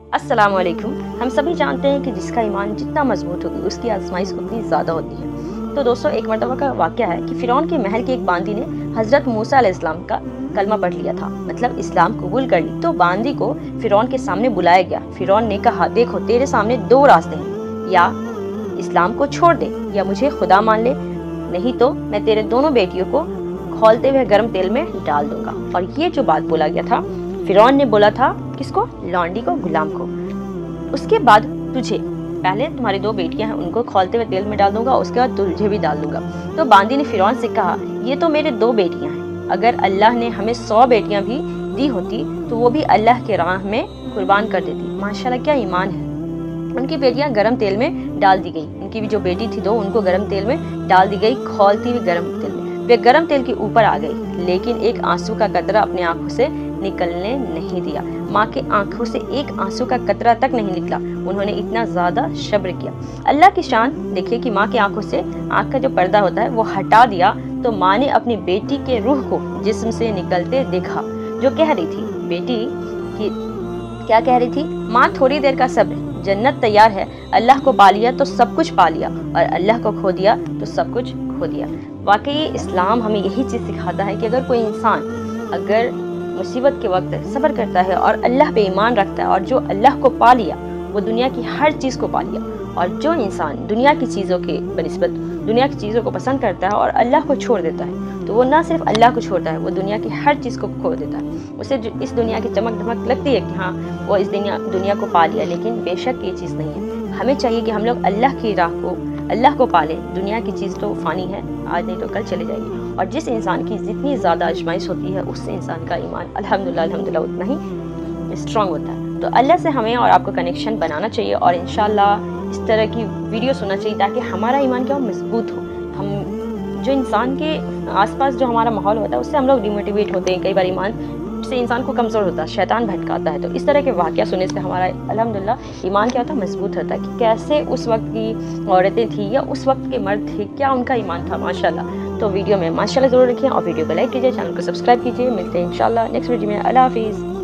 अस्सलाम वालेकुम। हम सभी जानते हैं कि जिसका ईमान जितना मजबूत होगी उसकी आजमाइश उतनी ज़्यादा होती है। तो दोस्तों, एक मरतबा का वाक़या है कि फ़िरौन के महल के एक बांदी ने हज़रत मूसा अलैहिस्सलाम का कलमा पढ़ लिया था, मतलब इस्लाम कबूल कर ली। तो बांदी को फ़िरौन के सामने बुलाया गया। फ़िरौन ने कहा, देखो तेरे सामने दो रास्ते हैं, या इस्लाम को छोड़ दे या मुझे खुदा मान ले, नहीं तो मैं तेरे दोनों बेटियों को खौलते हुए गर्म तेल में डाल दूंगा। और ये जो बात बोला गया था, फ़िरौन ने बोला था किसको? लौंडी को, गुलाम को। उसके बाद तुझे, पहले तुम्हारी दो बेटियां हैं उनको खौलते हुए तेल में डाल दूंगा, उसके बाद तुझे भी डाल दूंगा। तो बांदी ने फ़िरौन से कहा, ये तो मेरे दो बेटियां हैं, अगर अल्लाह ने हमें 100 बेटियां भी दी होती तो वो भी अल्लाह के राह में कुर्बान कर देती। माशाल्लाह, क्या ईमान है। उनकी बेटियां गरम तेल में डाल दी गई। उनकी भी जो बेटी थी दो, उनको गरम तेल में डाल दी गई, खौलती हुई गरम तेल में। वे गरम तेल के ऊपर आ गई, लेकिन एक आंसू का कतरा अपने आंखों से निकलने नहीं दिया। माँ के आंखों से एक आंसू का कतरा तक नहीं निकला। उन्होंने इतना ज़्यादा सब्र किया। अल्लाह की शान देखिए कि माँ की आंखों से आंख का जो पर्दा होता है वो हटा दिया, तो माँ ने अपनी बेटी के रूह को जिस्म से निकलते देखा, जो कह रही थी, बेटी की क्या कह रही थी? माँ, थोड़ी देर का सब्र, जन्नत तैयार है। अल्लाह को पा लिया तो सब कुछ पा लिया, और अल्लाह को खो दिया तो सब कुछ खो दिया। वाकई इस्लाम हमें यही चीज़ सिखाता है कि अगर कोई इंसान अगर मुसीबत के वक्त सब्र करता है और अल्लाह पे ईमान रखता है, और जो अल्लाह को पा लिया वो दुनिया की हर चीज़ को पा लिया। और जो इंसान दुनिया की चीज़ों के बनिस्बत दुनिया की चीज़ों को पसंद करता है और अल्लाह को छोड़ देता है, तो वो ना सिर्फ अल्लाह को छोड़ता है, वो दुनिया की हर चीज़ को खो देता है। उसे इस दुनिया की चमक धमक लगती है कि हाँ वो इस दुनिया को पा लिया, लेकिन बेशक ये चीज़ नहीं है। हमें चाहिए कि हम लोग अल्लाह की राह को, अल्लाह को पाले। दुनिया की चीज़ तो फ़ानी है, आज नहीं तो कल चले जाएगी। और जिस इंसान की जितनी ज़्यादा आजमाइश होती है, उससे इंसान का ईमान अल्हम्दुलिल्लाह उतना ही स्ट्रॉन्ग होता है। तो अल्लाह से हमें और आपको कनेक्शन बनाना चाहिए, और इंशाल्लाह इस तरह की वीडियो सुनना चाहिए, ताकि हमारा ईमान क्या हो, मजबूत हो। हम जो इंसान के आसपास जो हमारा माहौल होता है उससे हम लोग डिमोटिवेट होते हैं, कई बार ईमान से इंसान को कमज़ोर होता है, शैतान भटकाता है। तो इस तरह के वाक़या सुनने से हमारा अल्हम्दुलिल्लाह ईमान क्या होता है, मजबूत होता है। कि कैसे उस वक्त की औरतें थी या उस वक्त के मर्द थे, क्या उनका ईमान था, माशाल्लाह। तो वीडियो में माशाल्लाह ज़रूर रखिए, और वीडियो को लाइक कीजिए, चैनल को सब्सक्राइब कीजिए। मिलते हैं इंशाल्लाह नेक्स्ट वीडियो में। अल्लाह हाफिज़।